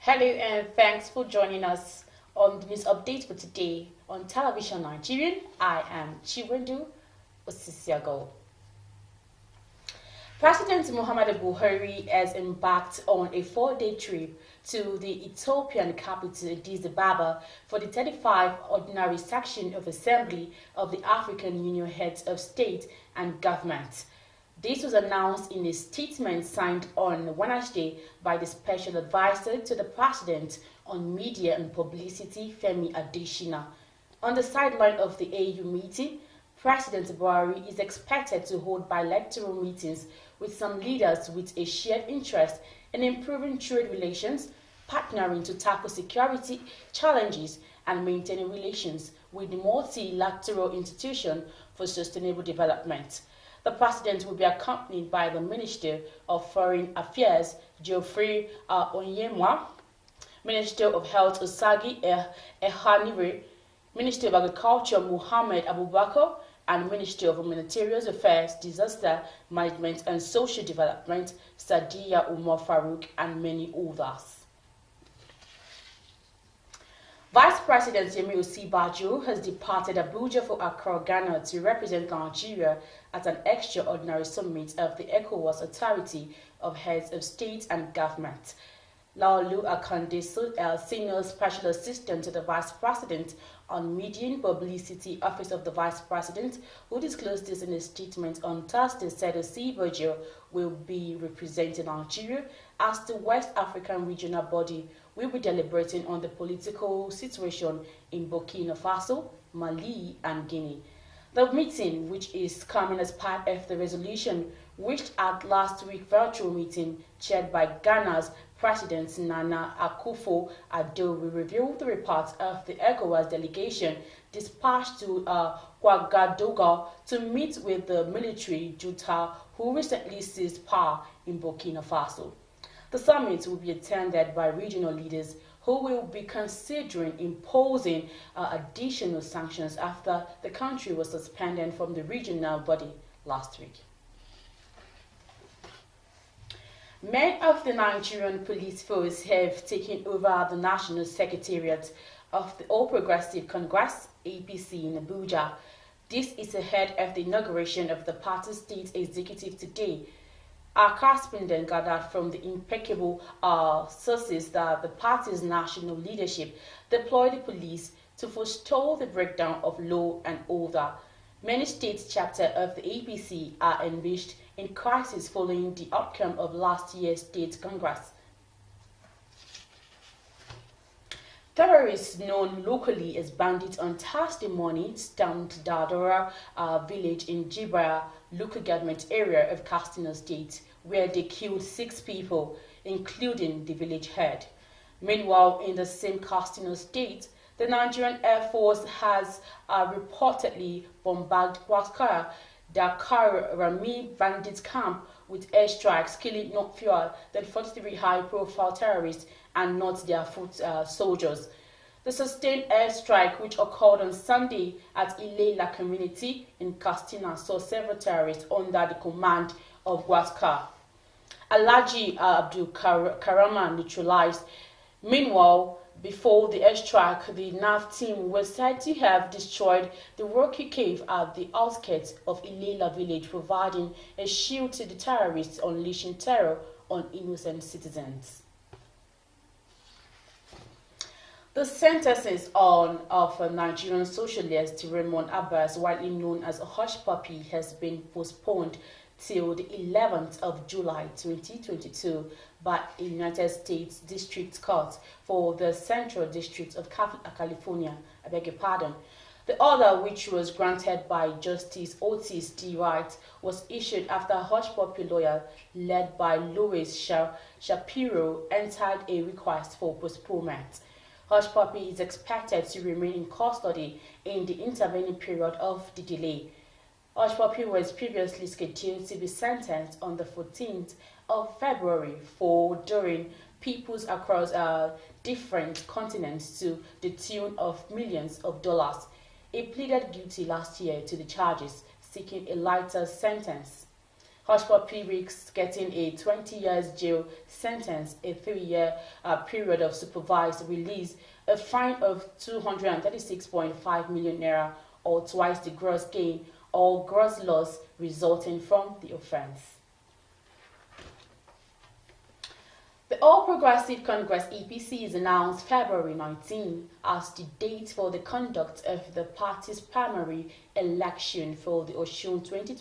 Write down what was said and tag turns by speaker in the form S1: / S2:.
S1: Hello and thanks for joining us on the news update for today on Television Nigerian. I am Chiwendu Osisiago. President Muhammadu Buhari has embarked on a 4-day trip to the Ethiopian capital Addis Ababa for the 35th Ordinary Section of Assembly of the African Union Heads of State and Government. This was announced in a statement signed on Wednesday by the Special Advisor to the President on Media and Publicity, Femi Adesina. On the sideline of the AU meeting, President Buhari is expected to hold bilateral meetings with some leaders with a shared interest in improving trade relations, partnering to tackle security challenges, and maintaining relations with the multilateral institution for sustainable development. The president will be accompanied by the Minister of Foreign Affairs, Geoffrey Onyema, Minister of Health, Osagi Ehanire, Minister of Agriculture, Muhammad Abubakar, and Minister of Humanitarian Affairs, Disaster Management and Social Development, Sadiya Umar Farouk, and many others. Vice President Yemi Osinbajo has departed Abuja for Accra, Ghana to represent Nigeria at an extraordinary summit of the ECOWAS Authority of Heads of State and Government. Laolu Akande, Senior Special Assistant to the Vice President on Media and Publicity, Office of the Vice President, who disclosed this in a statement on Thursday, said Osinbajo will be representing Nigeria as the West African regional body will be deliberating on the political situation in Burkina Faso, Mali, and Guinea. The meeting, which is coming as part of the resolution reached at last week's virtual meeting chaired by Ghana's President Nana Akufo-Addo, will review the report of the ECOWAS delegation dispatched to Ouagadougou to meet with the military junta who recently seized power in Burkina Faso. The summit will be attended by regional leaders who will be considering imposing additional sanctions after the country was suspended from the regional body last week. Men of the Nigerian police force have taken over the National Secretariat of the All Progressive Congress, APC, in Abuja. This is ahead of the inauguration of the party state executive today. Our correspondent gathered from the impeccable sources that the party's national leadership deployed the police to forestall the breakdown of law and order. Many state chapters of the APC are enmeshed in crisis following the outcome of last year's state congress. Terrorists known locally as bandits on Thursday morning stormed Dadora village in Jibaya local government area of Katsina State, where they killed 6 people, including the village head. Meanwhile, in the same Katsina State, the Nigerian Air Force has reportedly bombarded Kwaskara, the Rami bandits camp, with airstrikes, killing not fewer than 43 high-profile terrorists and not their foot soldiers. The sustained airstrike, which occurred on Sunday at Ilela community in Katsina, saw several terrorists under the command of Gwaskar. Alhaji Abdul Karama neutralized. Meanwhile, before the airstrike, the NAV team was said to have destroyed the rocky cave at the outskirts of Ilela village, providing a shield to the terrorists unleashing terror on innocent citizens. The sentences of Nigerian socialist Raymond Abbas, widely known as Hush Puppy, has been postponed till the 11th of July 2022 by a United States District Court for the Central District of California. I beg your pardon. The order, which was granted by Justice Otis D. Wright, was issued after a Hush Puppy lawyer led by Louis Shapiro entered a request for postponement. Hush Puppy is expected to remain in custody in the intervening period of the delay. Hush Puppy was previously scheduled to be sentenced on the 14th of February for ordering peoples across different continents to the tune of millions of dollars. He pleaded guilty last year to the charges, seeking a lighter sentence. Hushpuppi risks getting a 20 years jail sentence, a 3-year period of supervised release, a fine of 236.5 million naira, or twice the gross gain or gross loss resulting from the offense. The All Progressive Congress (APC) is announced February 19 as the date for the conduct of the party's primary election for the Osun 2020